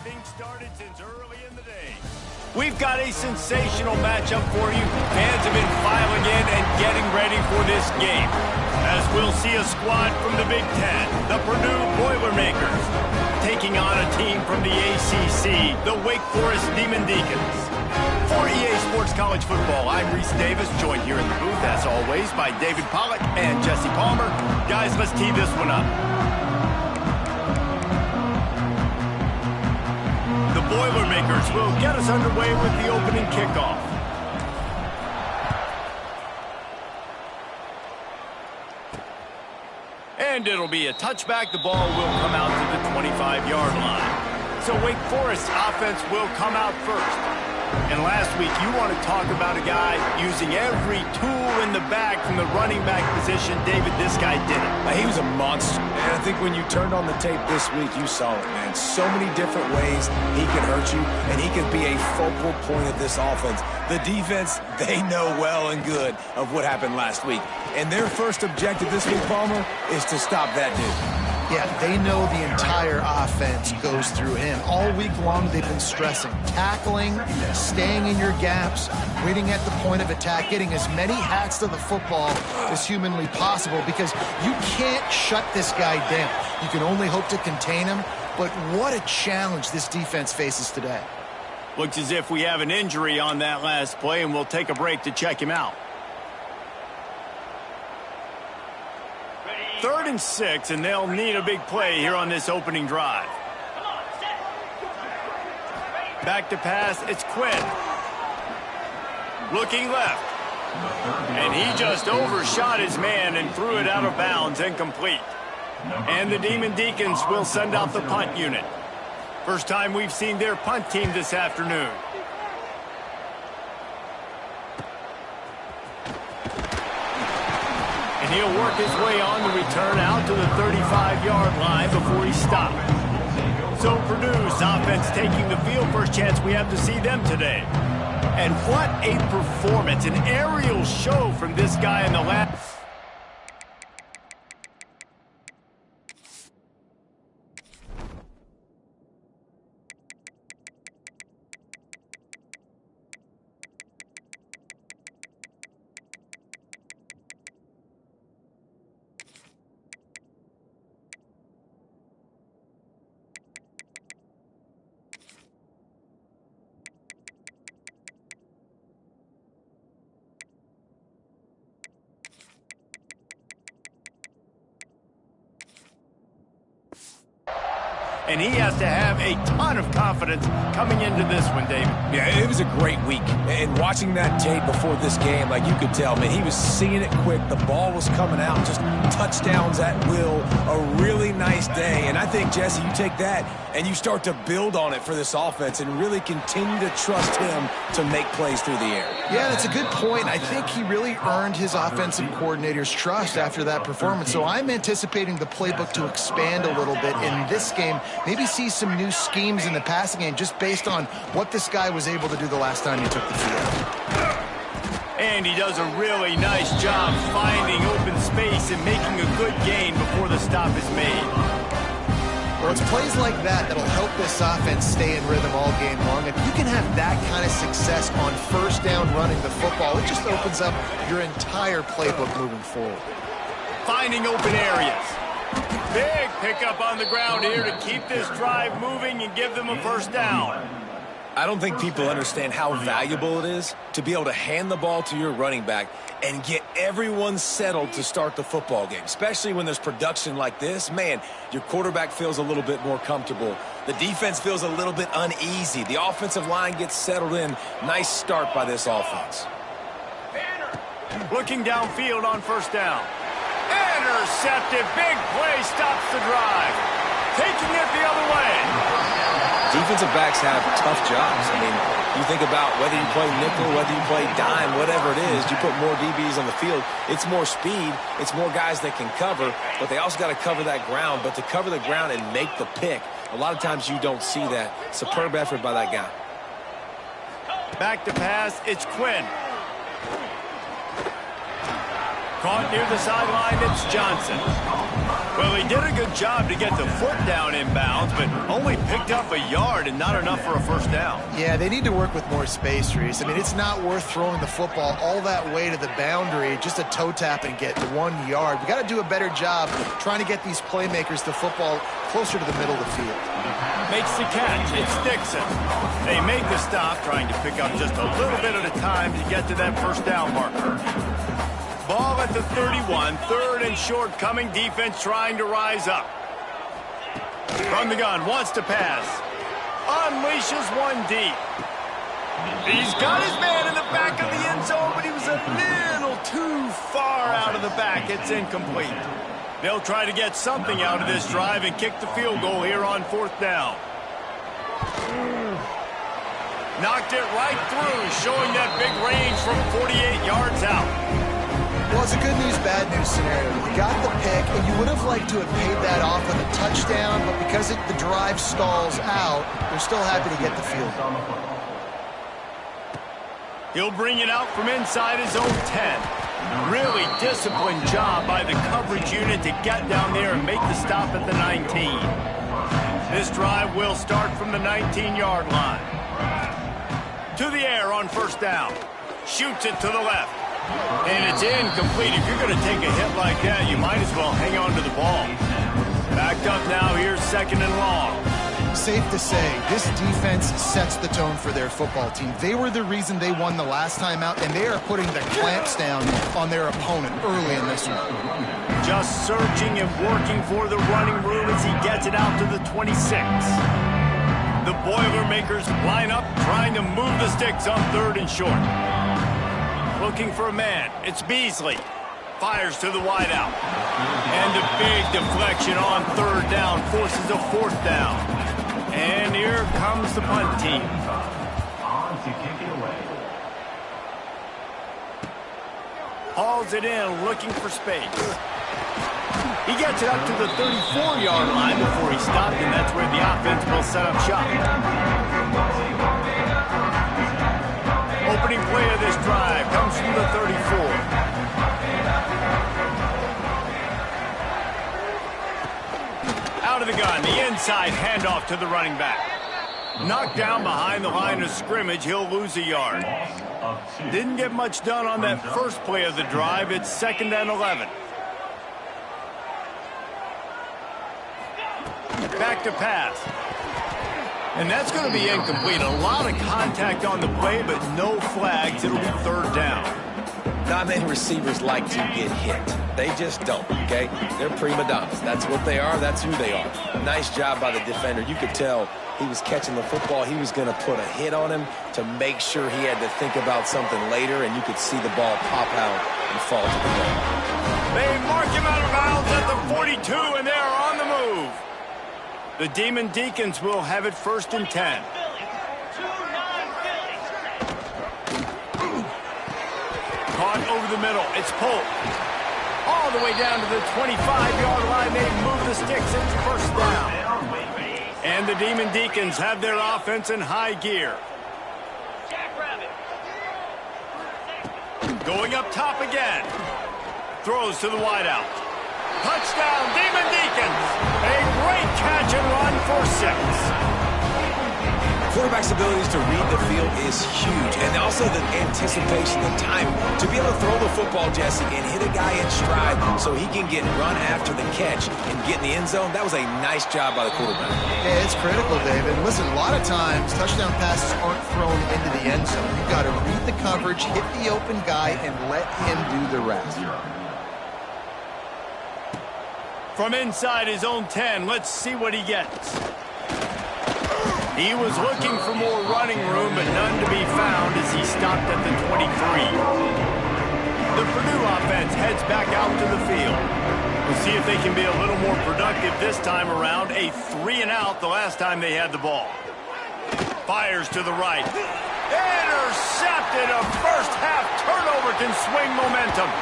things started since early in the day. We've got a sensational matchup for you. Fans have been filing in and getting ready for this game, as we'll see a squad from the Big Ten, the Purdue Boilermakers, taking on a team from the ACC, the Wake Forest Demon Deacons. For EA Sports College Football, I'm Reese Davis, joined here in the booth, as always, by David Pollack and Jesse Palmer. Guys, let's tee this one up. The Boilermakers will get us underway with the opening kickoff. And it'll be a touchback. The ball will come out to the 25-yard line. So Wake Forest's offense will come out first. And last week, you want to talk about a guy using every tool in the bag from the running back position. David, this guy did it. He was a monster. And I think when you turned on the tape this week, you saw it, man. So many different ways he could hurt you, and he could be a focal point of this offense. The defense, they know well and good of what happened last week. And their first objective this week, Palmer, is to stop that dude. Yeah, they know the entire offense goes through him. All week long, they've been stressing tackling, staying in your gaps, waiting at the point of attack, getting as many hats to the football as humanly possible, because you can't shut this guy down. You can only hope to contain him, but what a challenge this defense faces today. Looks as if we have an injury on that last play, and we'll take a break to check him out. 3rd and 6, and they'll need a big play here on this opening drive. Back to pass, it's Quinn. Looking left. And he just overshot his man and threw it out of bounds, incomplete. And the Demon Deacons will send out the punt unit. First time we've seen their punt team this afternoon. And he'll work his way on the return out to the 35-yard line before he stopped. So Purdue's offense taking the field. First chance we have to see them today. And what a performance, an aerial show from this guy in the last. And he has to have a ton of confidence coming into this one, David. Yeah, it was a great week. And watching that tape before this game, like you could tell, man, he was seeing it quick. The ball was coming out, just touchdowns at will. A really nice day. And I think, Jesse, you take that and you start to build on it for this offense and really continue to trust him to make plays through the air. Yeah, that's a good point. I think he really earned his offensive coordinator's trust after that performance. So I'm anticipating the playbook to expand a little bit in this game. Maybe see some new schemes in the passing game just based on what this guy was able to do the last time he took the field. And he does a really nice job finding open space and making a good gain before the stop is made. Well, it's plays like that that'll help this offense stay in rhythm all game long. If you can have that kind of success on first down running the football, it just opens up your entire playbook moving forward. Finding open areas. Big pickup on the ground here to keep this drive moving and give them a first down. I don't think people understand how valuable it is to be able to hand the ball to your running back and get everyone settled to start the football game, especially when there's production like this. Man, your quarterback feels a little bit more comfortable. The defense feels a little bit uneasy. The offensive line gets settled in. Nice start by this offense. Looking downfield on first down. Intercepted. Big play stops the drive. Taking it the other way. Defensive backs have tough jobs. I mean, you think about whether you play nickel, whether you play dime, whatever it is, you put more DBs on the field. It's more speed. It's more guys that can cover, but they also got to cover that ground. But to cover the ground and make the pick, a lot of times you don't see that. Superb effort by that guy. Back to pass. It's Quinn. Caught near the sideline. It's Johnson. Well, he did a good job to get the foot down inbounds, but only picked up a yard and not enough for a first down. Yeah, they need to work with more space, Reese. I mean, it's not worth throwing the football all that way to the boundary, just a toe tap and get 1 yard. We got to do a better job trying to get these playmakers the football closer to the middle of the field. Makes the catch. It's Dixon. They make the stop, trying to pick up just a little bit at a time to get to that first down marker. Ball at the 31, third and short coming, defense trying to rise up. From the gun, wants to pass. Unleashes one deep. He's got his man in the back of the end zone, but he was a little too far out of the back. It's incomplete. They'll try to get something out of this drive and kick the field goal here on fourth down. Knocked it right through, showing that big range from 48 yards out. Well, it's a good news, bad news scenario. You got the pick, and you would have liked to have paid that off with a touchdown, but because the drive stalls out, they're still happy to get the field goal. He'll bring it out from inside his own 10. Really disciplined job by the coverage unit to get down there and make the stop at the 19. This drive will start from the 19-yard line. To the air on first down. Shoots it to the left. And it's incomplete. If you're going to take a hit like that, you might as well hang on to the ball. Backed up now, here's second and long. Safe to say, this defense sets the tone for their football team. They were the reason they won the last time out, and they are putting the clamps down on their opponent early in this one. Just searching and working for the running room as he gets it out to the 26. The Boilermakers line up, trying to move the sticks on third and short. Looking for a man. It's Beasley. Fires to the wideout. And a big deflection on third down forces a fourth down. And here comes the punt team. On to kick it away. Hauls it in, looking for space. He gets it up to the 34-yard line before he stopped, and that's where the offense will set up shop. Opening play of this drive comes from the 34. Out of the gun, the inside handoff to the running back. Knocked down behind the line of scrimmage, he'll lose a yard. Didn't get much done on that first play of the drive. It's second and 11. Back to pass. And that's going to be incomplete. A lot of contact on the play, but no flags. It'll be third down. Not many receivers like to get hit. They just don't, okay? They're prima donnas. That's what they are. That's who they are. Nice job by the defender. You could tell he was catching the football. He was going to put a hit on him to make sure he had to think about something later, and you could see the ball pop out and fall to the ground. They mark him out of bounds at the 42, and they're on the move. The Demon Deacons will have it first and 10. Caught over the middle. It's Polk. All the way down to the 25-yard line. They move the sticks. It's first down. And the Demon Deacons have their offense in high gear. Going up top again. Throws to the wideout. Touchdown, Demon Deacons. A great catch and run for 6. Quarterback's abilities to read the field is huge, and also the anticipation, the time to be able to throw the football, Jesse, and hit a guy in stride so he can get run after the catch and get in the end zone. That was a nice job by the quarterback. Yeah, it's critical, David. Listen, a lot of times touchdown passes aren't thrown into the end zone. You've got to read the coverage, hit the open guy, and let him do the rest. From inside his own 10, let's see what he gets. He was looking for more running room, but none to be found as he stopped at the 23. The Purdue offense heads back out to the field. We'll see if they can be a little more productive this time around. A 3-and-out the last time they had the ball. Fires to the right. Intercepted. A first-half turnover can swing momentum.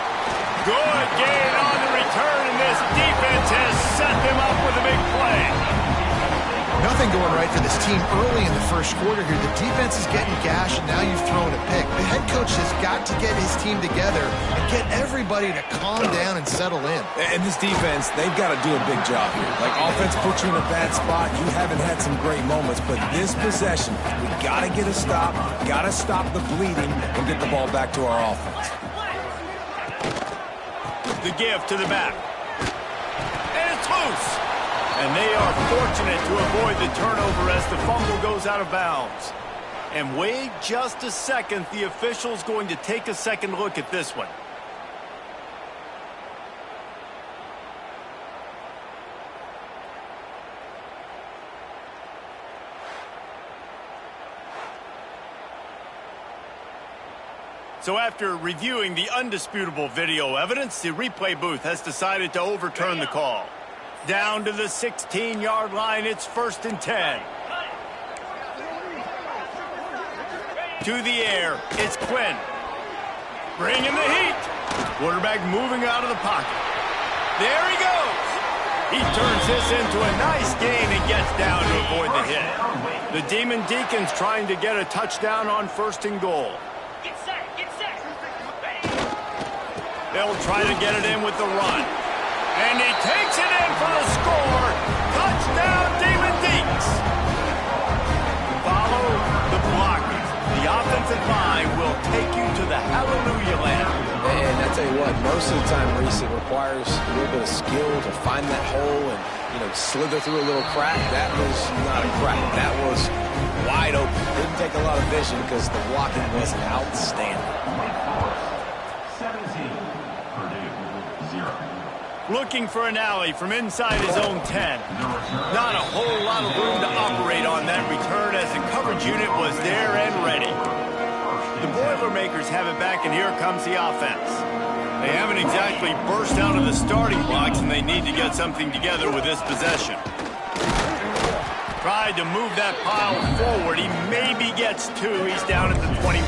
Good gain on the return, and this defense has set them up with a big play. Nothing going right for this team early in the first quarter here. The defense is getting gashed, and now you've thrown a pick. The head coach has got to get his team together and get everybody to calm down and settle in. And this defense, they've got to do a big job here. Like, offense puts you in a bad spot. You haven't had some great moments, but this possession, we got to get a stop, got to stop the bleeding, and get the ball back to our offense. The give to the back. And it's loose. And they are fortunate to avoid the turnover as the fumble goes out of bounds. And wait just a second. The official's going to take a second look at this one. So after reviewing the undisputable video evidence, the replay booth has decided to overturn the call. Down to the 16-yard line, it's 1st and 10. To the air, it's Quinn. Bringing the heat. Quarterback moving out of the pocket. There he goes. He turns this into a nice gain and gets down to avoid the hit. The Demon Deacons trying to get a touchdown on 1st and goal. Get set, get set. They'll try to get it in with the run. And he takes it in for the score. Touchdown, Demon Deacs. Follow the blockers. The offensive line will take you to the hallelujah land. And I tell you what, most of the time, Reese, it requires a little bit of skill to find that hole and, slither through a little crack. That was not a crack. That was wide open. Didn't take a lot of vision because the blocking was outstanding. 17, Purdue, 0. Looking for an alley from inside his own 10. Not a whole lot of room to operate on that return as the coverage unit was there and ready. The Boilermakers have it back, and here comes the offense. They haven't exactly burst out of the starting blocks, and they need to get something together with this possession. Tried to move that pile forward. He maybe gets 2. He's down at the 21.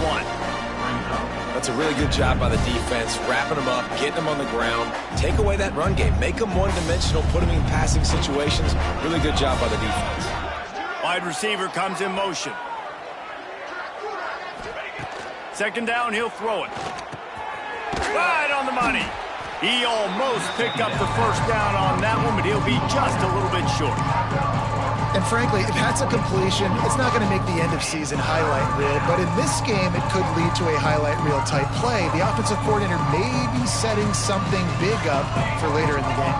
That's a really good job by the defense, wrapping them up, getting them on the ground. Take away that run game. Make them one-dimensional, put them in passing situations. Really good job by the defense. Wide receiver comes in motion. 2nd down, he'll throw it. Right on the money. He almost picked up the 1st down on that one, but he'll be just a little bit short. And frankly, if that's a completion, it's not going to make the end-of-season highlight reel. But in this game, it could lead to a highlight reel type play. The offensive coordinator may be setting something big up for later in the game.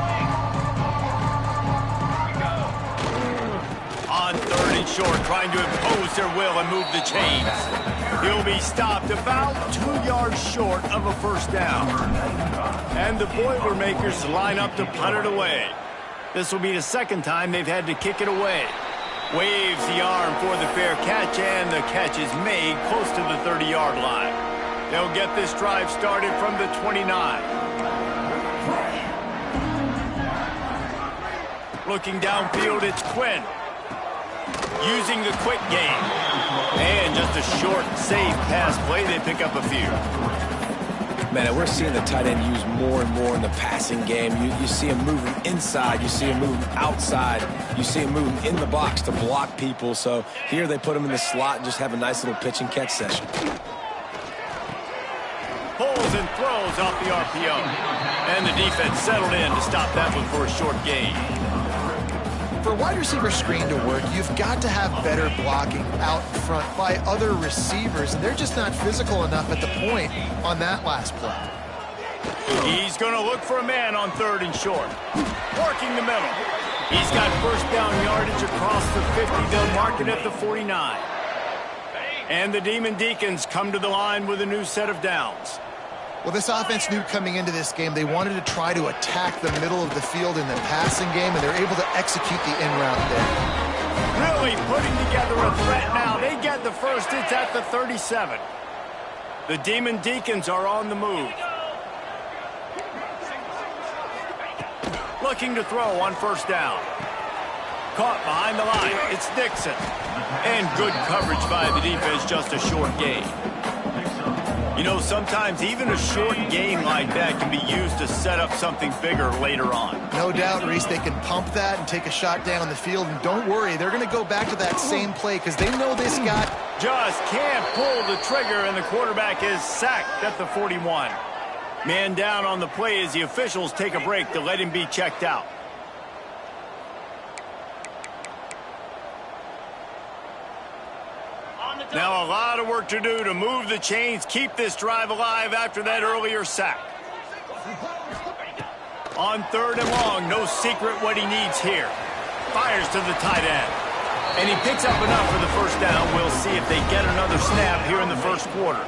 On 3rd and short, trying to impose their will and move the chains. He'll be stopped about 2 yards short of a 1st down. And the Boilermakers line up to punt it away. This will be the 2nd time they've had to kick it away. Waves the arm for the fair catch, and the catch is made close to the 30-yard line. They'll get this drive started from the 29. Looking downfield, it's Quinn. Using the quick game. And just a short, safe pass play. They pick up a few. Man, we're seeing the tight end used more and more in the passing game. You see him moving inside. You see him moving outside. You see him moving in the box to block people. So here they put him in the slot and just have a nice little pitch and catch session. Pulls and throws off the RPO. And the defense settled in to stop that one for a short gain. For a wide receiver screen to work, you've got to have better blocking out in front by other receivers, and they're just not physical enough at the point on that last play. He's going to look for a man on 3rd and short. Working the middle. He's got 1st down yardage across the 50. They'll mark it at the 49. And the Demon Deacons come to the line with a new set of downs. Well, this offense knew coming into this game they wanted to try to attack the middle of the field in the passing game, and they're able to execute the in-route there. Really putting together a threat now. They get the 1st. It's at the 37. The Demon Deacons are on the move. Looking to throw on 1st down. Caught behind the line. It's Dixon. And good coverage by the defense, just a short gain. You know, sometimes even a short game like that can be used to set up something bigger later on. No doubt, Reese, they can pump that and take a shot down the field. And don't worry, they're going to go back to that same play because they know this guy just can't pull the trigger, and the quarterback is sacked at the 41. Man down on the play as the officials take a break to let him be checked out. Now a lot of work to do to move the chains, keep this drive alive after that earlier sack. On 3rd and long, no secret what he needs here. Fires to the tight end. And he picks up enough for the first down. We'll see if they get another snap here in the first quarter.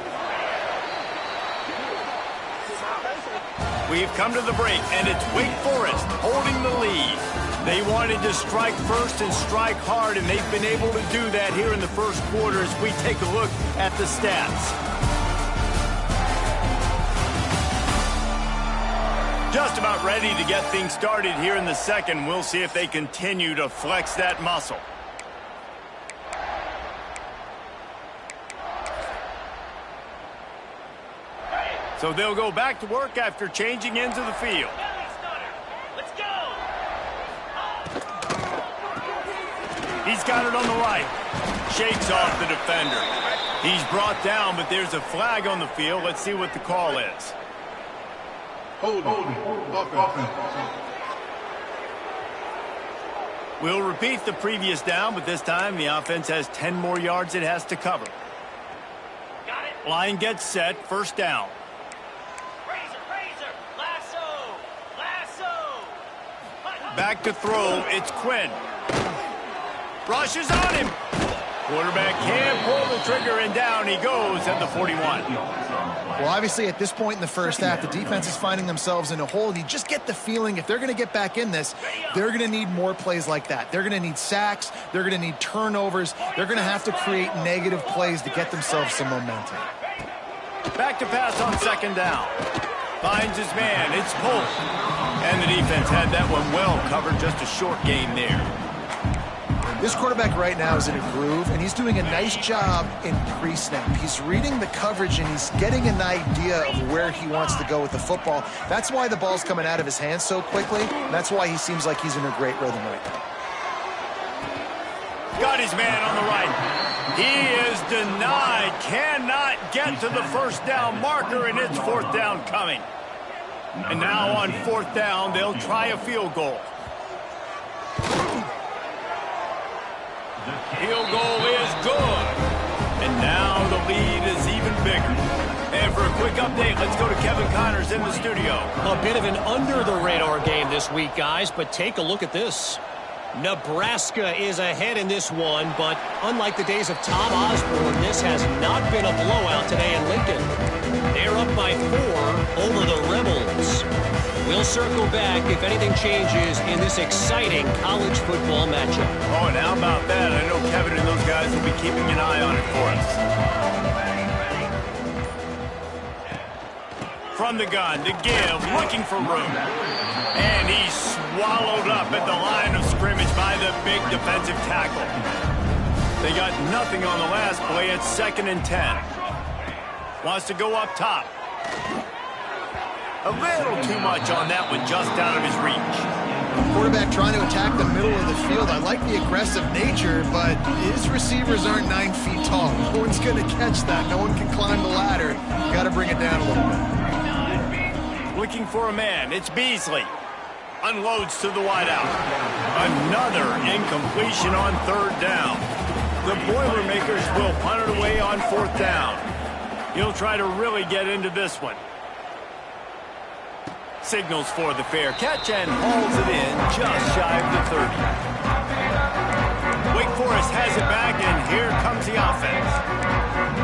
We've come to the break, and it's Wake Forest holding the lead. They wanted to strike first and strike hard, and they've been able to do that here in the first quarter as we take a look at the stats. Just about ready to get things started here in the second. We'll see if they continue to flex that muscle. So they'll go back to work after changing into the field. Let's go. He's got it on the right. Shakes off the defender. He's brought down, but there's a flag on the field. Let's see what the call is. We'll repeat the previous down, but this time the offense has 10 more yards it has to cover. Got it. Line gets set, first down. Razor. Lasso. Back to throw, it's Quinn. Rushes on him. Quarterback can't pull the trigger, and down he goes at the 41. Well, obviously, at this point in the first half, the defense is finding themselves in a hole. You just get the feeling if they're going to get back in this, they're going to need more plays like that. They're going to need sacks. They're going to need turnovers. They're going to have to create negative plays to get themselves some momentum. Back to pass on second down. Finds his man. It's Polk. And the defense had that one well covered. Just a short game there. This quarterback right now is in a groove, and he's doing a nice job in pre-snap. He's reading the coverage, and he's getting an idea of where he wants to go with the football. That's why the ball's coming out of his hands so quickly, and that's why he seems like he's in a great rhythm right now. Got his man on the right. He is denied. Cannot get to the first down marker, and it's fourth down coming. And now on fourth down, they'll try a field goal. Field goal is good. And now the lead is even bigger. And for a quick update, let's go to Kevin Connors in the studio. A bit of an under-the-radar game this week, guys, but take a look at this. Nebraska is ahead in this one, but unlike the days of Tom Osborne, this has not been a blowout today in Lincoln. They're up by 4 over the Rebels. We'll circle back if anything changes in this exciting college football matchup. Oh, and how about that? I know Kevin and those guys will be keeping an eye on it for us. From the gun to give, looking for room. And he's swallowed up at the line of scrimmage by the big defensive tackle. They got nothing on the last play. It's 2nd and 10. Wants to go up top. A little too much on that one, just out of his reach. Quarterback trying to attack the middle of the field. I like the aggressive nature, but his receivers aren't 9 feet tall. No one's going to catch that. No one can climb the ladder. Got to bring it down a little bit. Looking for a man. It's Beasley. Unloads to the wideout. Another incompletion on third down. The Boilermakers will punt it away on fourth down. He'll try to really get into this one. Signals for the fair catch and hauls it in just shy of the 30. Wake Forest has it back, and here comes the offense.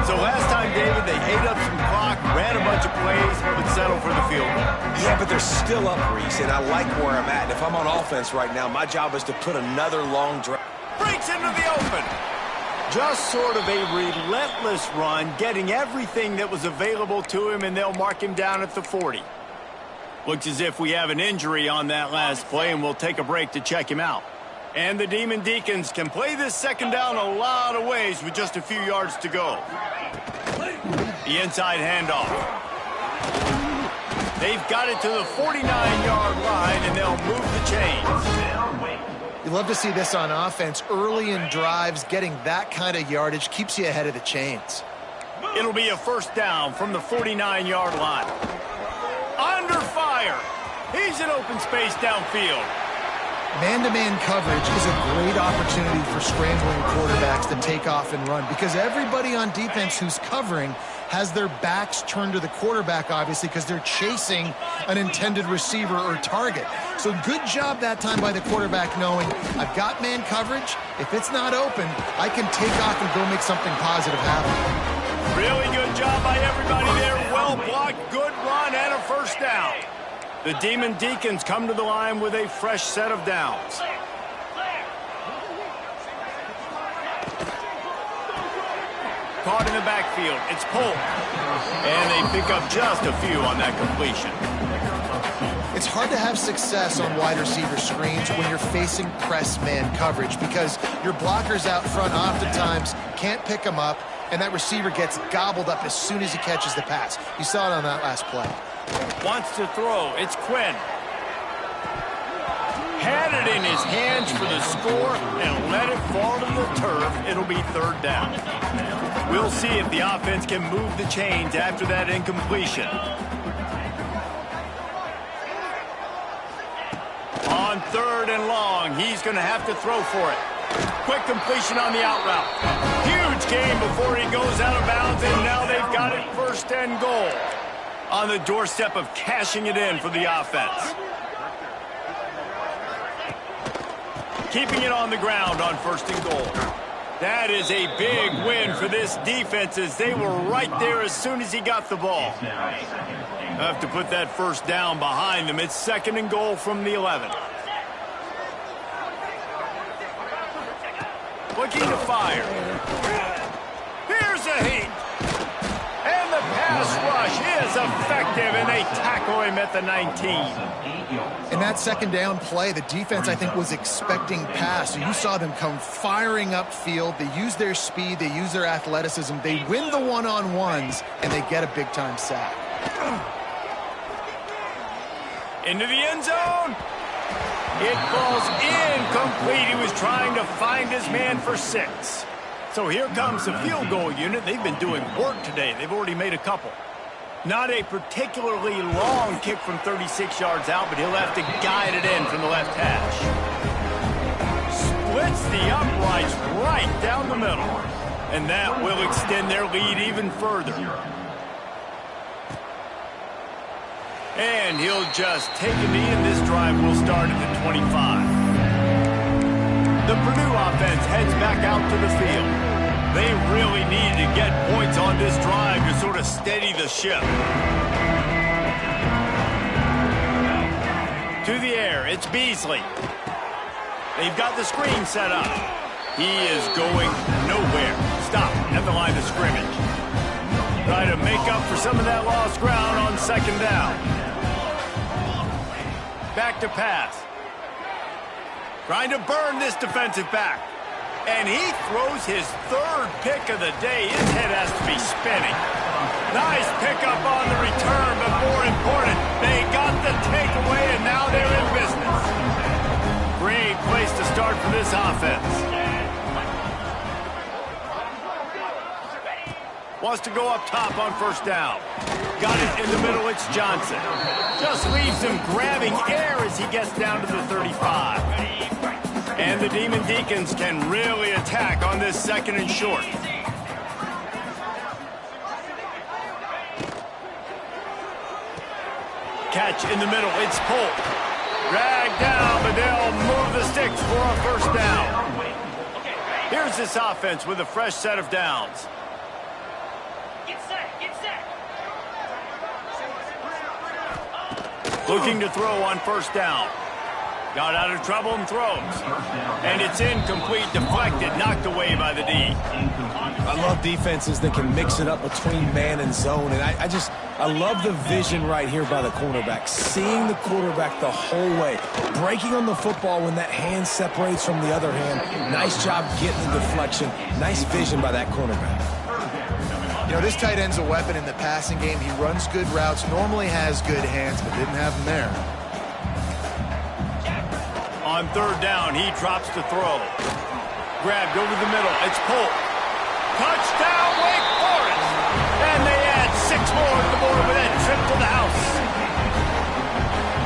So last time, David, they ate up some clock, ran a bunch of plays, but settled for the field goal. Yeah, but they're still up, Reese, and I like where I'm at. And if I'm on offense right now, my job is to put another long drive. Breaks into the open. Just sort of a relentless run, getting everything that was available to him, and they'll mark him down at the 40. Looks as if we have an injury on that last play, and we'll take a break to check him out. And the Demon Deacons can play this second down a lot of ways with just a few yards to go. The inside handoff. They've got it to the 49-yard line, and they'll move the chains. You love to see this on offense. Early in drives, getting that kind of yardage keeps you ahead of the chains. It'll be a first down from the 49-yard line. Under fire. He's in open space downfield. Man-to-man coverage is a great opportunity for scrambling quarterbacks to take off and run because everybody on defense who's covering has their backs turned to the quarterback, obviously, because they're chasing an intended receiver or target. So good job that time by the quarterback knowing, I've got man coverage. If it's not open, I can take off and go make something positive happen. Really good job by everybody there. Well blocked, good run, and a first down. The Demon Deacons come to the line with a fresh set of downs. Caught in the backfield. It's Polk. And they pick up just a few on that completion. It's hard to have success on wide receiver screens when you're facing press man coverage because your blockers out front oftentimes can't pick them up, and that receiver gets gobbled up as soon as he catches the pass. You saw it on that last play. Wants to throw. It's Quinn. Had it in his hands for the score and let it fall to the turf. It'll be third down. We'll see if the offense can move the chains after that incompletion. On third and long, he's going to have to throw for it. Quick completion on the out route. Huge game before he goes out of bounds, and now they've got it first and goal. On the doorstep of cashing it in for the offense. Keeping it on the ground on first and goal. That is a big win for this defense as they were right there as soon as he got the ball. Have to put that first down behind them. It's second and goal from the 11. Looking to fire. Here's a heat. And the pass rush is effective, and they tackle him at the 19. In that second down play, the defense, I think, was expecting pass. So you saw them come firing upfield. They use their speed. They use their athleticism. They win the one-on-ones, and they get a big-time sack. Into the end zone. It falls incomplete. He was trying to find his man for 6. So here comes the field goal unit. They've been doing work today. They've already made a couple. Not a particularly long kick from 36 yards out, but he'll have to guide it in from the left hash. Splits the uprights right down the middle. And that will extend their lead even further. And he'll just take a knee, and this drive will start at the 25. The Purdue offense heads back out to the field. They really needed to get points on this drive to sort of steady the ship. To the air, it's Beasley. They've got the screen set up. He is going nowhere. Stop at the line of scrimmage. Try to make up for some of that lost ground on second down. Back to pass. Trying to burn this defensive back. And he throws his third pick of the day. His head has to be spinning. Nice pickup on the return, but more important, they got the takeaway, and now they're in business. Great place to start for this offense. Wants to go up top on first down. Got it in the middle, it's Johnson. Just leaves him grabbing air as he gets down to the 35. And the Demon Deacons can really attack on this second and short. Catch in the middle, it's Polk. Dragged down, but they'll move the sticks for a first down. Here's this offense with a fresh set of downs. Get set, get set. Looking to throw on first down. Got out of trouble and throws. And it's incomplete, deflected, knocked away by the D. I love defenses that can mix it up between man and zone. And I love the vision right here by the cornerback. Seeing the quarterback the whole way. Breaking on the football when that hand separates from the other hand. Nice job getting the deflection. Nice vision by that cornerback. You know, this tight end's a weapon in the passing game. He runs good routes, normally has good hands, but didn't have them there. On third down, he drops to throw. Grabbed over the middle. It's Polk. Touchdown, Wake Forest! And they add 6 more at the board with that trip to the house.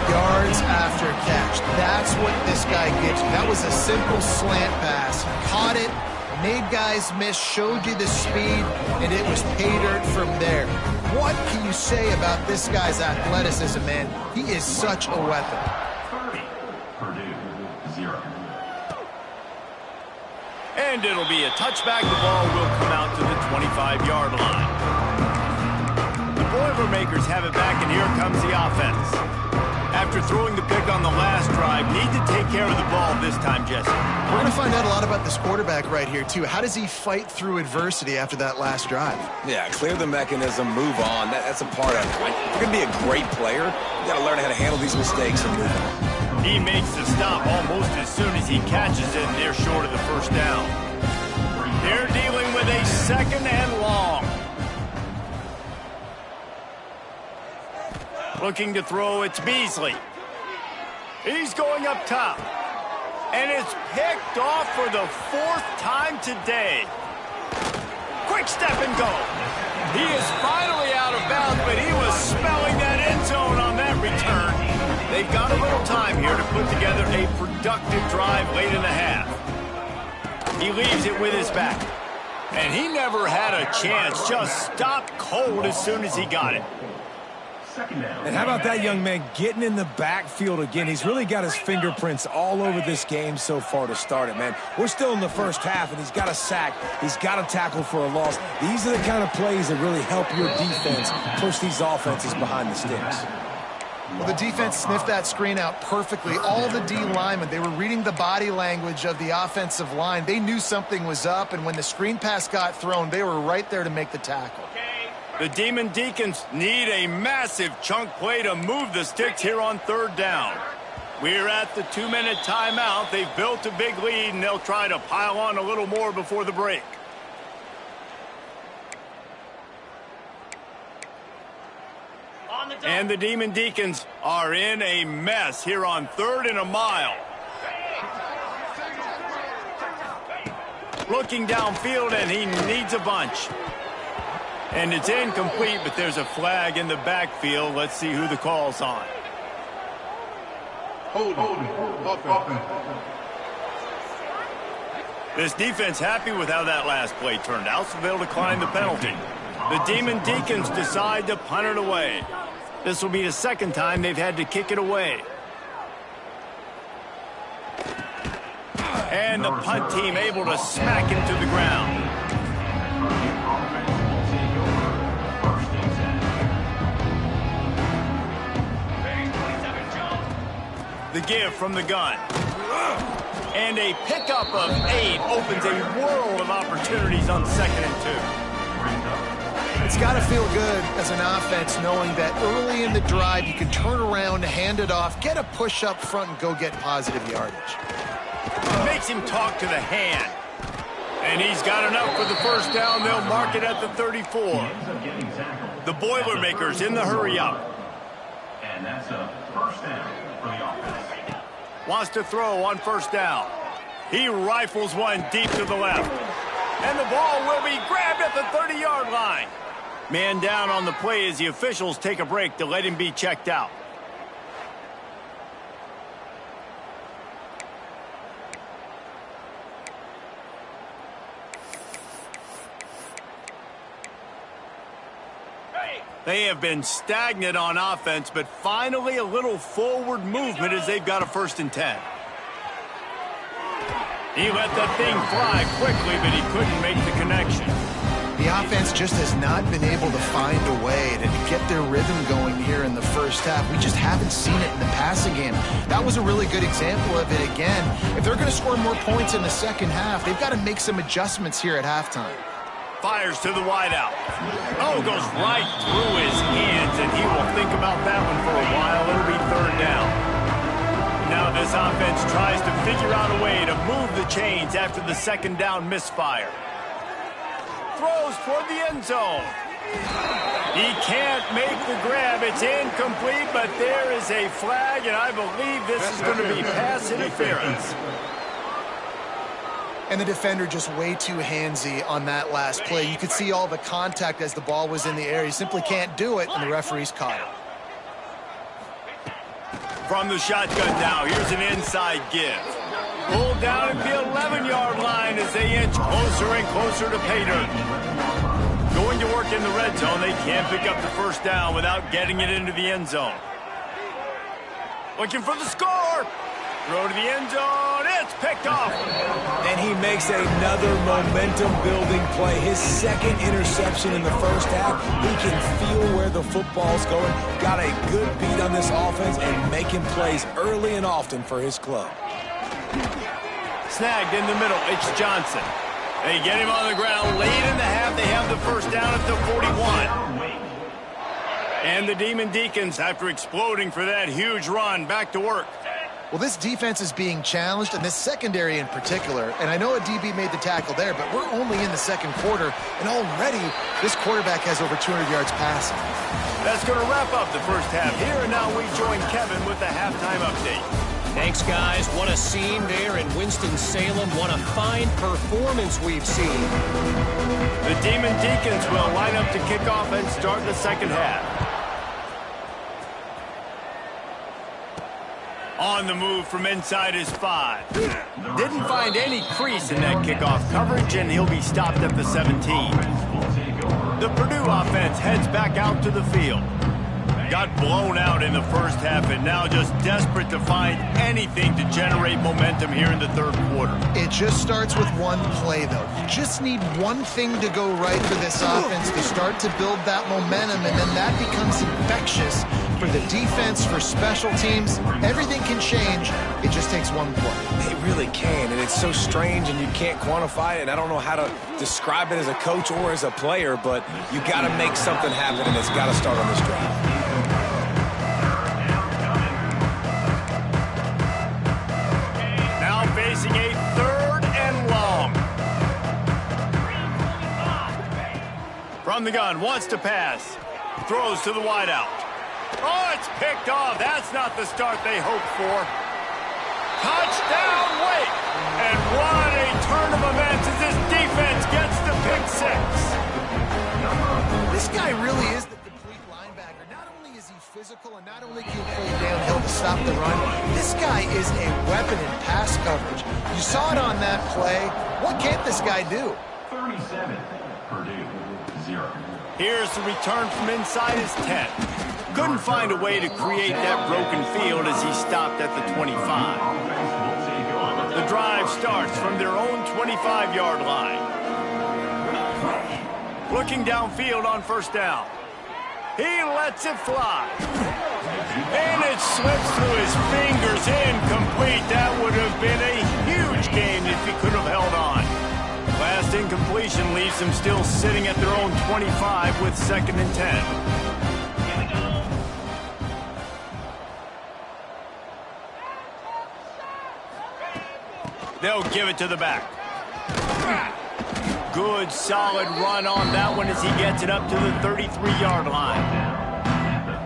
Yards after catch. That's what this guy gives you. That was a simple slant pass. Caught it, made guys miss, showed you the speed, and it was pay dirt from there. What can you say about this guy's athleticism, man? He is such a weapon. 30. Purdue, 0. And it'll be a touchback. The ball will come out to the 25-yard line. The Boilermakers have it back, and here comes the offense. After throwing the pick on the last drive, need to take care of the ball this time, Jesse. We're going to find out a lot about this quarterback right here, too. How does he fight through adversity after that last drive? Yeah, clear the mechanism, move on. That's a part of it, right? If you're going to be a great player, you got to learn how to handle these mistakes and move on. He makes the stop almost as soon as he catches it, and they're short of the first down. They're dealing with a 2nd and long. Looking to throw, it's Beasley. He's going up top. And it's picked off for the 4th time today. Quick step and go. He is finally out of bounds, but he was smelling that end zone on that return. They've got a little time here to put together a productive drive late in the half. He leaves it with his back. And he never had a chance, just stopped cold as soon as he got it. And how about that young man getting in the backfield again? He's really got his fingerprints all over this game so far to start it, man. We're still in the first half, and he's got a sack. He's got a tackle for a loss. These are the kind of plays that really help your defense push these offenses behind the sticks. Well, the defense sniffed that screen out perfectly. All the D linemen, they were reading the body language of the offensive line. They knew something was up, and when the screen pass got thrown, they were right there to make the tackle. The Demon Deacons need a massive chunk play to move the sticks here on 3rd down. We're at the 2-minute timeout. They've built a big lead, and they'll try to pile on a little more before the break. And the Demon Deacons are in a mess here on 3rd and a mile. Looking downfield, and he needs a bunch. And it's incomplete, but there's a flag in the backfield. Let's see who the call's on. This defense happy with how that last play turned out, so they'll decline the penalty. The Demon Deacons decide to punt it away. This will be the 2nd time they've had to kick it away. And the punt team able to smack him to the ground. The give from the gun. And a pickup of 8 opens a world of opportunities on 2nd and 2. It's got to feel good as an offense knowing that early in the drive you can turn around, hand it off, get a push up front, and go get positive yardage. Makes him talk to the hand. And he's got enough for the first down. They'll mark it at the 34. The Boilermakers in the hurry up. And that's a 1st down for the offense. Wants to throw on 1st down. He rifles one deep to the left. And the ball will be grabbed at the 30-yard line. Man down on the play as the officials take a break to let him be checked out. They have been stagnant on offense, but finally a little forward movement as they've got a 1st and 10. He let that thing fly quickly, but he couldn't make the connection. The offense just has not been able to find a way to get their rhythm going here in the first half. We just haven't seen it in the passing game. That was a really good example of it again. If they're going to score more points in the second half, they've got to make some adjustments here at halftime. Fires to the wideout. Oh, goes right through his hands, and he will think about that one for a while. It'll be 3rd down. Now this offense tries to figure out a way to move the chains after the 2nd down misfire. throws toward the end zone. He can't make the grab. It's incomplete, but there is a flag, and I believe this is going to be pass interference. And the defender just way too handsy on that last play. You could see all the contact as the ball was in the air. He simply can't do it, and the referee's caught it. From the shotgun now, here's an inside give. Pulled down at the 11-yard line as they inch closer and closer to pay dirt. Going to work in the red zone, they can't pick up the first down without getting it into the end zone. Looking for the score. Throw to the end zone. It's picked off. And he makes another momentum-building play. His second interception in the first half. He can feel where the football's going. Got a good beat on this offense and making plays early and often for his club. Snagged in the middle. It's Johnson. They get him on the ground. Late in the half, they have the first down at the 41. And the Demon Deacons, after exploding for that huge run, back to work. Well, this defense is being challenged, and this secondary in particular. And I know a DB made the tackle there, but we're only in the second quarter, and already this quarterback has over 200 yards passing. That's going to wrap up the first half here, and now we join Kevin with the halftime update. Thanks, guys. What a scene there in Winston-Salem. What a fine performance we've seen. The Demon Deacons will line up to kick off and start the second half. On the move from inside his 5. Didn't find any crease in that kickoff coverage, and he'll be stopped at the 17. The Purdue offense heads back out to the field. Got blown out in the first half, and now just desperate to find anything to generate momentum here in the third quarter. It just starts with one play, though. You just need one thing to go right for this offense to start to build that momentum, and then that becomes infectious for the defense, for special teams. Everything can change. It just takes one play. It really can, and it's so strange, and you can't quantify it, and I don't know how to describe it as a coach or as a player, but you got to make something happen, and it's got to start on this drive. Facing a third and long. From the gun, wants to pass. Throws to the wideout. Oh, it's picked off. That's not the start they hoped for. Touchdown, Wake! And what a turn of events as this defense gets the pick 6. This guy really is the complete linebacker. Not only is he physical and not only can he play downhill to stop the run, this guy is a weapon in pass coverage. You saw it on that play. What can't this guy do? 37, Purdue, 0. Here's the return from inside his 10. Couldn't find a way to create that broken field as he stopped at the 25. The drive starts from their own 25-yard line. Looking downfield on first down. He lets it fly. And it slips through his fingers, incomplete. That would have been a huge gain if he could have held on. Last incompletion leaves him still sitting at their own 25 with 2nd and 10. They'll give it to the back. Good, solid run on that one as he gets it up to the 33-yard line.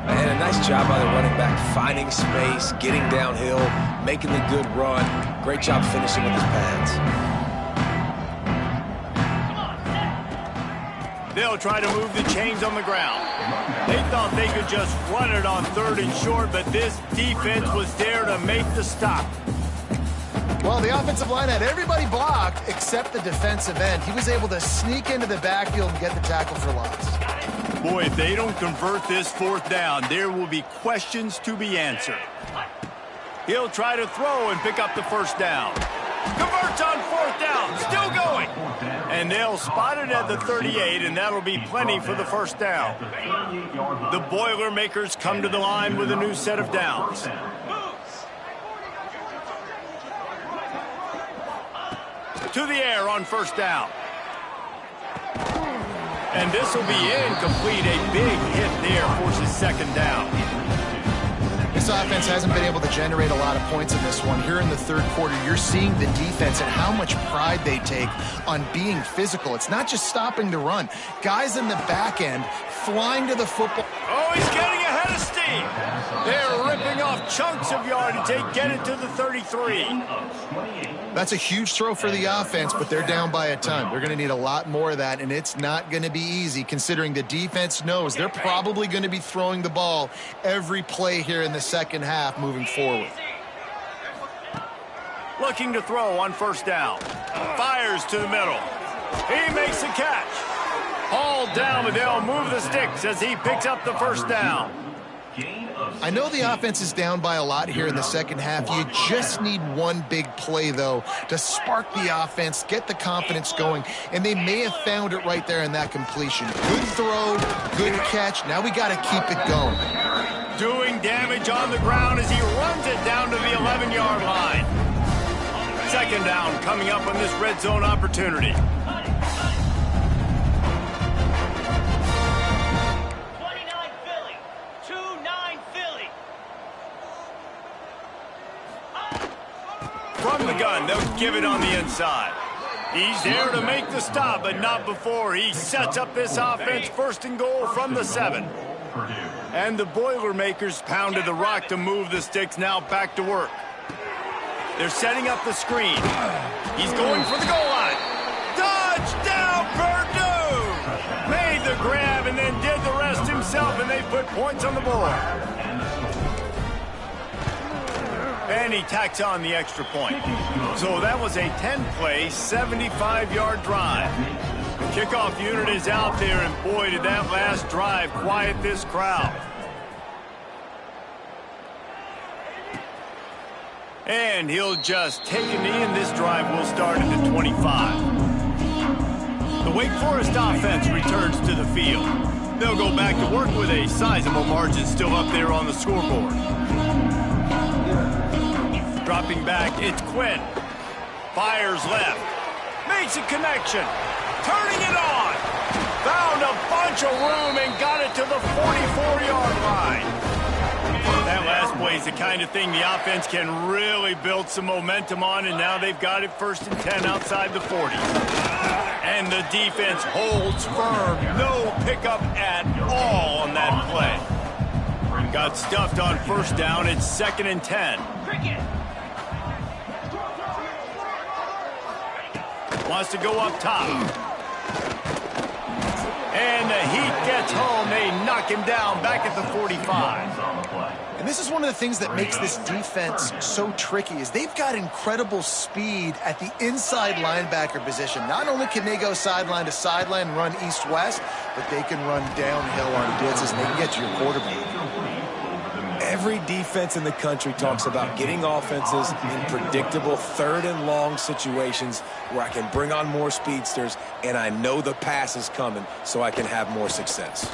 And a nice job by the running back, finding space, getting downhill, making the good run. Great job finishing with his pads. They'll try to move the chains on the ground. They thought they could just run it on 3rd and short, but this defense was there to make the stop. Well, the offensive line had everybody blocked except the defensive end. He was able to sneak into the backfield and get the tackle for loss. Boy, if they don't convert this 4th down, there will be questions to be answered. He'll try to throw and pick up the first down. Converts on 4th down, still going. And they'll spot it at the 38, and that'll be plenty for the first down. The Boilermakers come to the line with a new set of downs. To the air on first down. And this will be incomplete. A big hit there forces 2nd down. this offense hasn't been able to generate a lot of points in this one. Here in the third quarter, you're seeing the defense and how much pride they take on being physical. It's not just stopping the run. Guys in the back end flying to the football. Oh, he's getting ahead of steam. They're ripping off chunks of yardage. They get it to the 33. That's a huge throw for the offense, but they're down by a ton. They're going to need a lot more of that, and it's not going to be easy considering the defense knows they're probably going to be throwing the ball every play here in the second half moving forward. Looking to throw on first down. Fires to the middle. He makes the catch. Hauled down, but they'll move the sticks as he picks up the first down. I know the offense is down by a lot here in the second half. You just need one big play, though, to spark the offense, get the confidence going, and they may have found it right there in that completion. Good throw, good catch. Now we got to keep it going. Doing damage on the ground as he runs it down to the 11-yard line. Second down coming up on this red zone opportunity. 29 Philly. 2-9 Philly. From the gun, they'll give it on the inside. He's there to make the stop, but not before. He sets up this offense first and goal from the 7. And the Boilermakers pounded the rock to move the sticks, now back to work. They're setting up the screen. He's going for the goal line. Touchdown, Purdue! Made the grab and then did the rest himself, and they put points on the board. And he tacks on the extra point. So that was a 10-play, 75-yard drive. The kickoff unit is out there, and boy, did that last drive quiet this crowd. And he'll just take a knee, and this drive will start at the 25. The Wake Forest offense returns to the field. They'll go back to work with a sizable margin still up there on the scoreboard. Dropping back, it's Quinn. Fires left. Makes a connection. Turning it on. Found a bunch of room and got it to the 44-yard line. That last play is the kind of thing the offense can really build some momentum on, and now they've got it first and 10 outside the 40. And the defense holds firm. No pickup at all on that play. Got stuffed on first down. It's second and 10. Wants to go up top. And the Heat gets home. They knock him down back at the 45. And this is one of the things that makes this defense so tricky is they've got incredible speed at the inside linebacker position. Not only can they go sideline to sideline, run east-west, but they can run downhill on blitzes, and they can get to your quarterback. Every defense in the country talks about getting offenses in predictable third and long situations where I can bring on more speedsters and I know the pass is coming so I can have more success.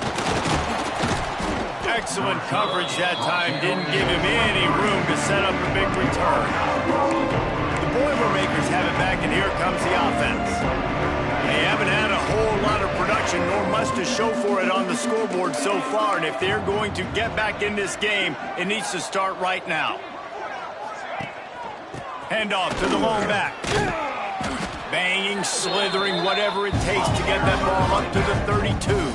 Excellent coverage that time. Didn't give him any room to set up a big return. The Boilermakers have it back, and here comes the offense. They haven't had a whole lot of production, nor much to show for it on the scoreboard so far, and if they're going to get back in this game, it needs to start right now. Handoff to the lone back. Banging, slithering, whatever it takes to get that ball up to the 32.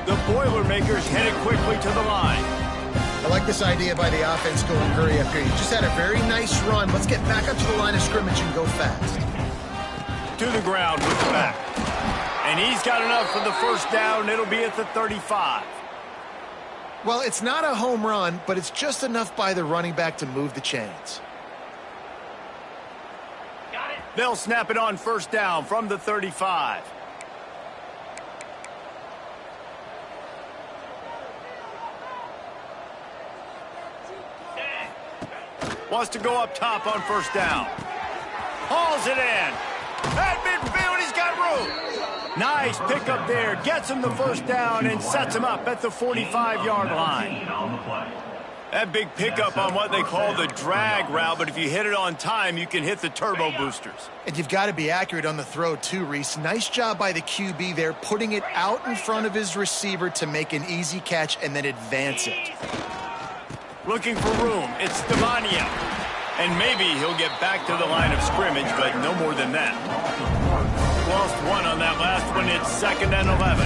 The Boilermakers headed quickly to the line. I like this idea by the offense going hurry up here. You just had a very nice run. Let's get back up to the line of scrimmage and go fast. To the ground with the back. And he's got enough for the first down. It'll be at the 35. Well, it's not a home run, but it's just enough by the running back to move the chains. Got it. They'll snap it on first down from the 35. Wants to go up top on first down. Hauls it in. At midfield, he's got room. Nice pickup there. Gets him the first down and sets him up at the 45-yard line. That big pickup on what they call the drag route, but if you hit it on time, you can hit the turbo boosters. And you've got to be accurate on the throw too, Reese. Nice job by the QB there, putting it out in front of his receiver to make an easy catch and then advance it. Looking for room. It's Stevania. And maybe he'll get back to the line of scrimmage, but no more than that. Lost one on that last one. It's 2nd and 11.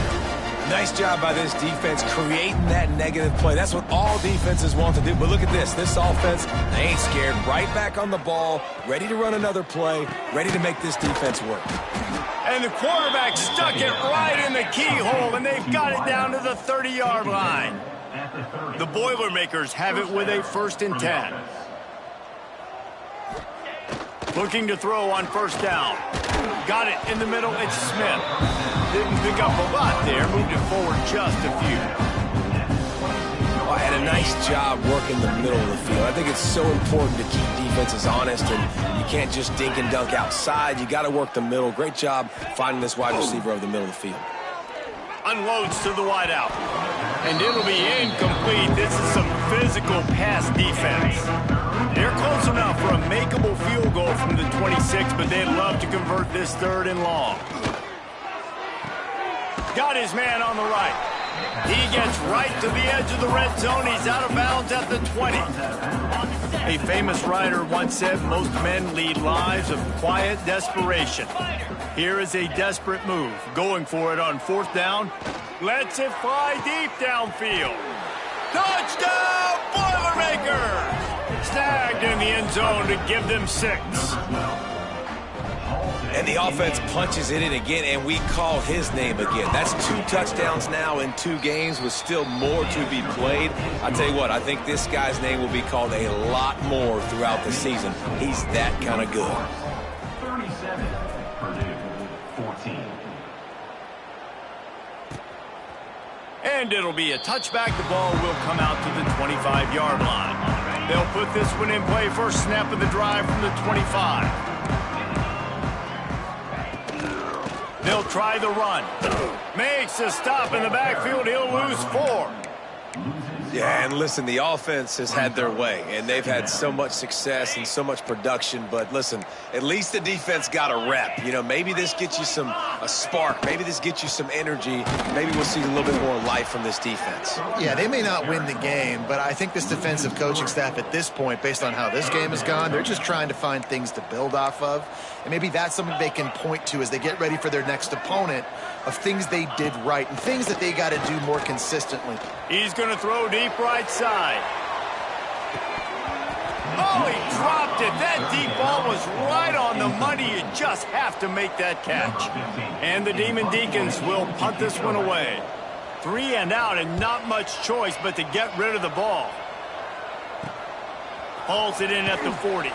Nice job by this defense creating that negative play. That's what all defenses want to do. But look at this. This offense, they ain't scared. Right back on the ball, ready to run another play, ready to make this defense work. And the quarterback stuck it right in the keyhole, and they've got it down to the 30-yard line. The Boilermakers have it with a 1st and 10. Looking to throw on 1st down. Got it in the middle. It's Smith. Didn't pick up a lot there. Moved it forward just a few. Oh, had a nice job working the middle of the field. I think it's so important to keep defenses honest, and you can't just dink and dunk outside. You got to work the middle. Great job finding this wide receiver over the middle of the field. Unloads to the wideout. And it'll be incomplete. This is some physical pass defense. They're close enough for a makeable field goal from the 26, but they'd love to convert this 3rd and long. Got his man on the right. He gets right to the edge of the red zone. He's out of bounds at the 20. A famous writer once said, most men lead lives of quiet desperation. Here is a desperate move. Going for it on 4th down. Lets it fly deep downfield. Touchdown, Boilermakers! Snagged in the end zone to give them 6. And the offense punches it in again, and we call his name again. That's 2 touchdowns now in 2 games with still more to be played. I tell you what, I think this guy's name will be called a lot more throughout the season. He's that kind of good. 37, Purdue, 14. And it'll be a touchback. The ball will come out to the 25-yard line. They'll put this one in play. First snap of the drive from the 25. They'll try the run. Makes a stop in the backfield. He'll lose 4. Yeah, and listen, the offense has had their way, and they've had so much success and so much production. But listen, at least the defense got a rep. You know, maybe this gets you a spark. Maybe this gets you some energy. Maybe we'll see a little bit more life from this defense. Yeah, they may not win the game, but I think this defensive coaching staff at this point, based on how this game has gone, they're just trying to find things to build off of. And maybe that's something they can point to as they get ready for their next opponent, of things they did right and things that they got to do more consistently. He's going to throw deep right side. Oh, he dropped it. That deep ball was right on the money. You just have to make that catch. And the Demon Deacons will punt this one away. 3 and out, and not much choice but to get rid of the ball. Hauls it in at the 40.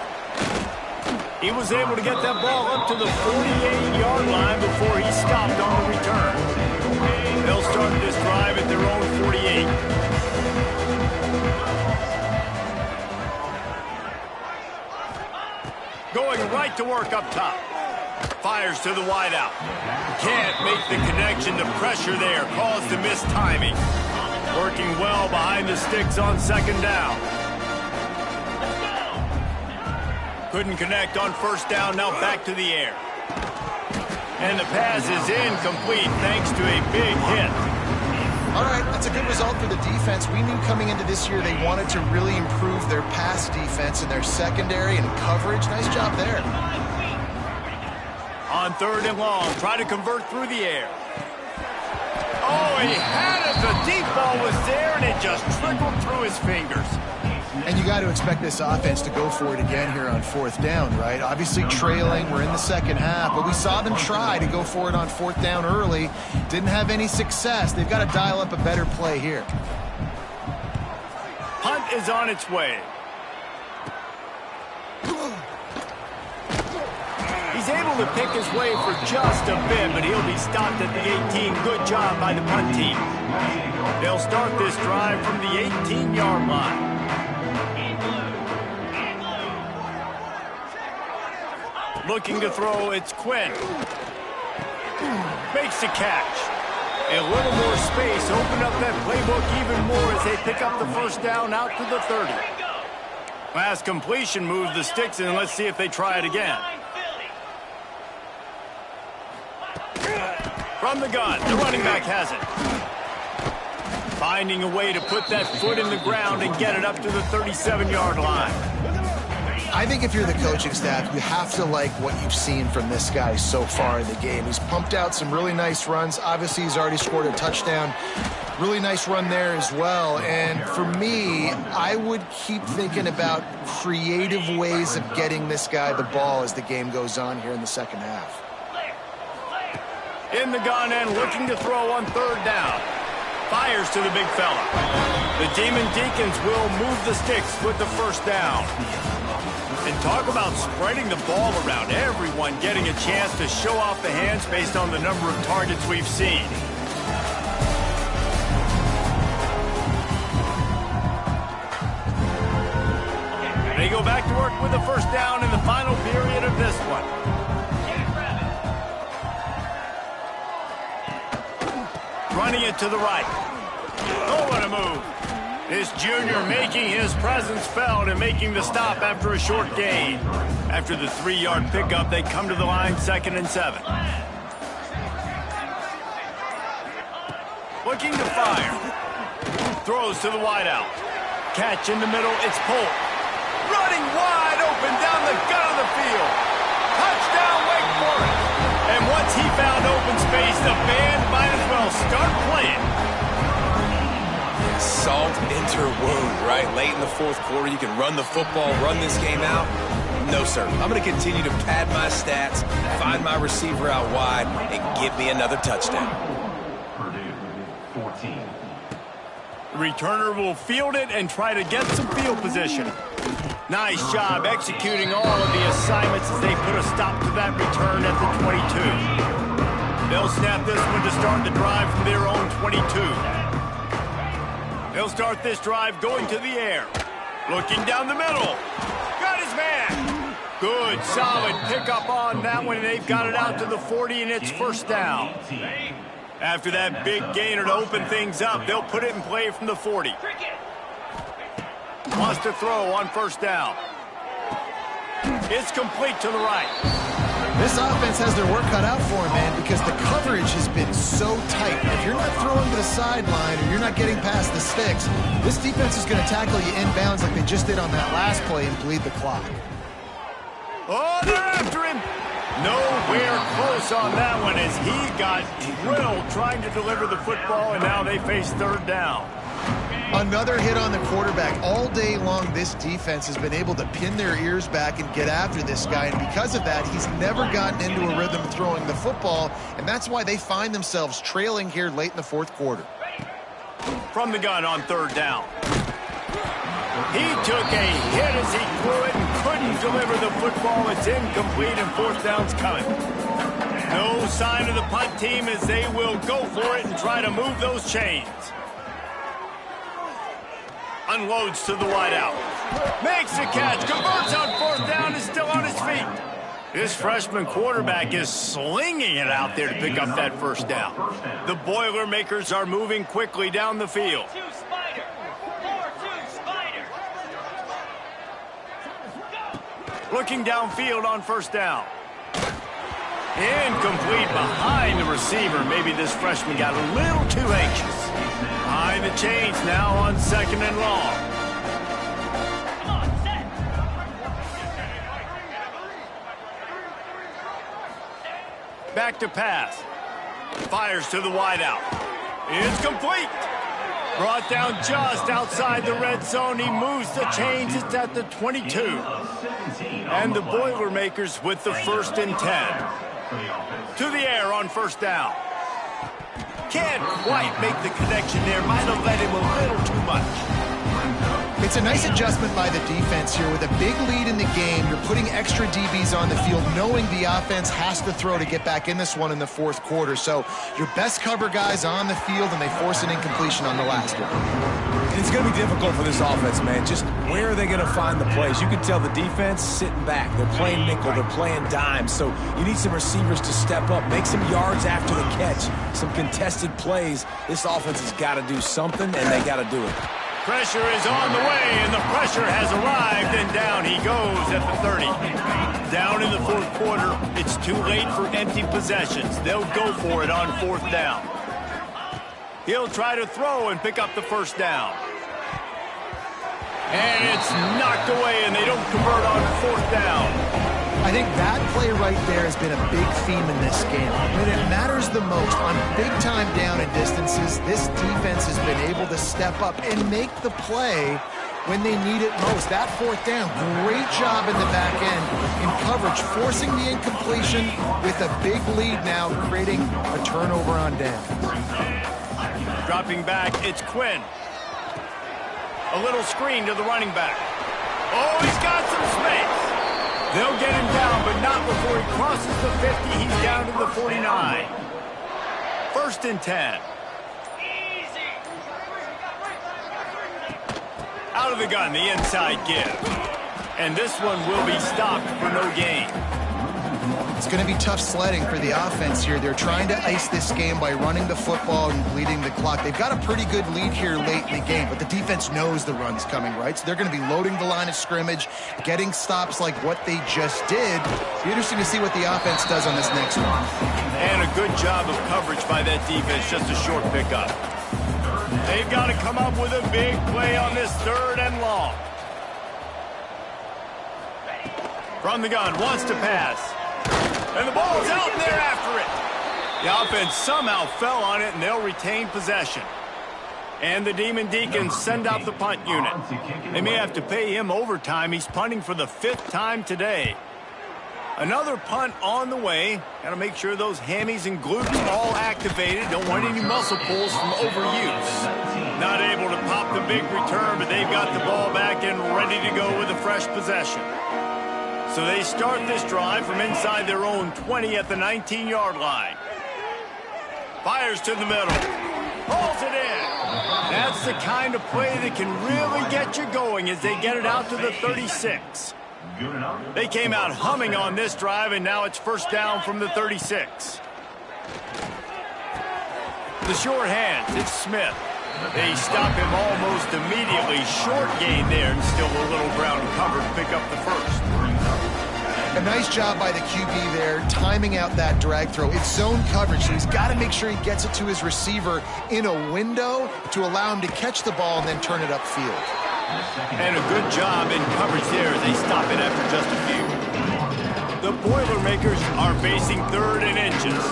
He was able to get that ball up to the 48-yard line before he stopped on the return. They'll start this drive at their own 48. Going right to work up top. Fires to the wideout. Can't make the connection. The pressure there caused the missed timing. Working well behind the sticks on 2nd down. Couldn't connect on 1st down. Now back to the air. And the pass is incomplete thanks to a big hit. All right, that's a good result for the defense. We knew coming into this year they wanted to really improve their pass defense and their secondary and coverage. Nice job there. On 3rd and long, try to convert through the air. Oh, he had it. The deep ball was there, and it just trickled through his fingers. And you got to expect this offense to go for it again here on 4th down, right? Obviously trailing, we're in the 2nd half, but we saw them try to go for it on 4th down early. Didn't have any success. They've got to dial up a better play here. Punt is on its way. He's able to pick his way for just a bit, but he'll be stopped at the 18. Good job by the punt team. They'll start this drive from the 18-yard line. Looking to throw, it's Quinn. Makes the catch. A little more space, open up that playbook even more as they pick up the 1st down out to the 30. Last completion moved the sticks, and let's see if they try it again. From the gun, the running back has it. Finding a way to put that foot in the ground and get it up to the 37-yard line. I think if you're the coaching staff, you have to like what you've seen from this guy so far in the game. He's pumped out some really nice runs. Obviously, he's already scored a touchdown. Really nice run there as well. And for me, I would keep thinking about creative ways of getting this guy the ball as the game goes on here in the second half. In the gun and looking to throw on third down. Fires to the big fella. The Demon Deacons will move the sticks with the first down. And talk about spreading the ball around. Everyone getting a chance to show off the hands based on the number of targets we've seen. They go back to work with the first down in the final period of this one. Running it to the right. Oh, what a move. This junior making his presence felt and making the stop after a short gain. After the 3-yard pickup, they come to the line 2nd and 7. Looking to fire. Throws to the wideout. Catch in the middle, it's Polk. Running wide open down the gut of the field. Touchdown, Wake Forest. And once he found open space, the band might as well start playing. Salt into wound, right? Late in the fourth quarter, you can run the football, run this game out. No, sir. I'm going to continue to pad my stats, find my receiver out wide, and give me another touchdown. Purdue, 14. The returner will field it and try to get some field position. Nice job executing all of the assignments as they put a stop to that return at the 22. They'll snap this one to start the drive from their own 22. They'll start this drive going to the air. Looking down the middle. Got his man. Good, solid pickup on that one, and they've got it out to the 40, and it's first down. After that big gainer to open things up, they'll put it in play from the 40. Wants to throw on first down. It's complete to the right. This offense has their work cut out for him, man, because the coverage has been so tight. If you're not throwing to the sideline or you're not getting past the sticks, this defense is going to tackle you inbounds like they just did on that last play and bleed the clock. Oh, they're after him. Nowhere close on that one as he got drilled trying to deliver the football, and now they face third down. Another hit on the quarterback. All day long, this defense has been able to pin their ears back and get after this guy, and because of that, he's never gotten into a rhythm throwing the football, and that's why they find themselves trailing here late in the fourth quarter. From the gun on third down. He took a hit as he threw it and couldn't deliver the football. It's incomplete, and fourth down's coming. No sign of the punt team as they will go for it and try to move those chains. Unloads to the wideout. Makes the catch. Converts on fourth down. Is still on his feet. This freshman quarterback is slinging it out there to pick up that first down. The Boilermakers are moving quickly down the field. 4-2 Spider. 4-2 Spider. Looking downfield on first down. Incomplete behind the receiver. Maybe this freshman got a little too anxious. Behind the chains now on second and long. Come on, set. Back to pass. Fires to the wideout. It's complete. Brought down just outside the red zone. He moves the chains. It's at the 22. And the Boilermakers with the 1st and 10. To the air on first down. Can't quite make the connection there. Might have let him a little too much. It's a nice adjustment by the defense here. With a big lead in the game, you're putting extra DBs on the field, knowing the offense has to throw to get back in this one in the fourth quarter. So your best cover guys on the field, and they force an incompletion on the last one. And it's going to be difficult for this offense, man. Just where are they going to find the plays? You can tell the defense sitting back. They're playing nickel. They're playing dime. So you need some receivers to step up, make some yards after the catch, some contested plays. This offense has got to do something, and they got to do it. Pressure is on the way, and the pressure has arrived, and down he goes at the 30. Down in the fourth quarter, it's too late for empty possessions. They'll go for it on fourth down. He'll try to throw and pick up the first down. And it's knocked away, and they don't convert on fourth down. I think that play right there has been a big theme in this game. When it matters the most, on big-time down and distances, this defense has been able to step up and make the play when they need it most. That fourth down, great job in the back end in coverage, forcing the incompletion with a big lead now, creating a turnover on down. Dropping back, it's Quinn. A little screen to the running back. Oh, he's got some space. They'll get him down, but not before he crosses the 50. He's down to the 49. 1st and 10. Out of the gun, the inside give. And this one will be stopped for no gain. It's going to be tough sledding for the offense here. They're trying to ice this game by running the football and bleeding the clock. They've got a pretty good lead here late in the game, but the defense knows the run's coming, right? So they're going to be loading the line of scrimmage, getting stops like what they just did. It'll be interesting to see what the offense does on this next one. And a good job of coverage by that defense, just a short pickup. They've got to come up with a big play on this 3rd and long. From the gun, wants to pass. And the ball's out, and they're after it. The offense somehow fell on it, and they'll retain possession. And the Demon Deacons send out the punt unit. They may have to pay him overtime. He's punting for the 5th time today. Another punt on the way. Got to make sure those hammies and glutes are all activated. Don't want any muscle pulls from overuse. Not able to pop the big return, but they've got the ball back and ready to go with a fresh possession. So they start this drive from inside their own 20 at the 19-yard line. Fires to the middle. Pulls it in. That's the kind of play that can really get you going as they get it out to the 36. They came out humming on this drive, and now it's 1st down from the 36. The short hands, it's Smith. They stop him almost immediately. Short gain there, and still a little ground cover to pick up the first. A nice job by the QB there, timing out that drag throw. It's zone coverage, so he's got to make sure he gets it to his receiver in a window to allow him to catch the ball and then turn it upfield. And a good job in coverage there as they stop it after just a few. The Boilermakers are facing 3rd and inches.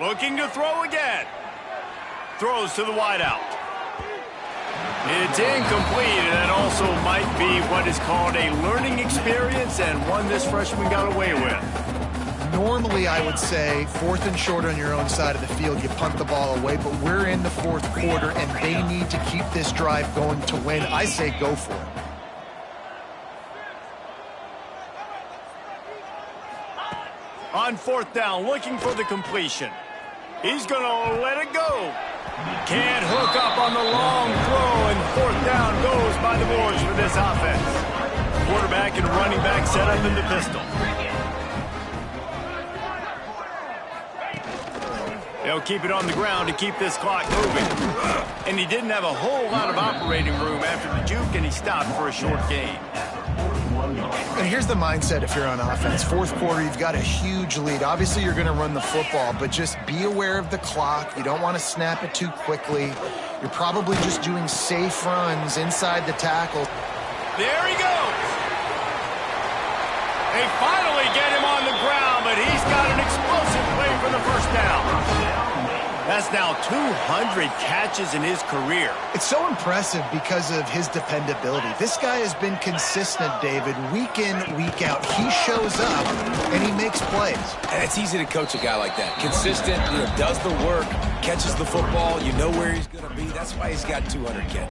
Looking to throw again. Throws to the wideout. It's incomplete, and that also might be what is called a learning experience, and one this freshman got away with. Normally, I would say 4th and short on your own side of the field, you punt the ball away, but we're in the 4th quarter, and they need to keep this drive going to win. I say go for it. On 4th down, looking for the completion. He's going to let it go. Can't hook up on the long throw, and 4th down goes by the boards for this offense. Quarterback and running back set up in the pistol. They'll keep it on the ground to keep this clock moving. And he didn't have a whole lot of operating room after the juke, and he stopped for a short gain. And here's the mindset if you're on offense. 4th quarter, you've got a huge lead. Obviously, you're going to run the football, but just be aware of the clock. You don't want to snap it too quickly. You're probably just doing safe runs inside the tackle. There he goes. They finally get him on the ground, but he's got an explosive play for the 1st down. That's now 200 catches in his career. It's so impressive because of his dependability. This guy has been consistent, David, week in, week out. He shows up, and he makes plays. And it's easy to coach a guy like that. Consistent, does the work, catches the football, you know where he's going to be. That's why he's got 200 catches.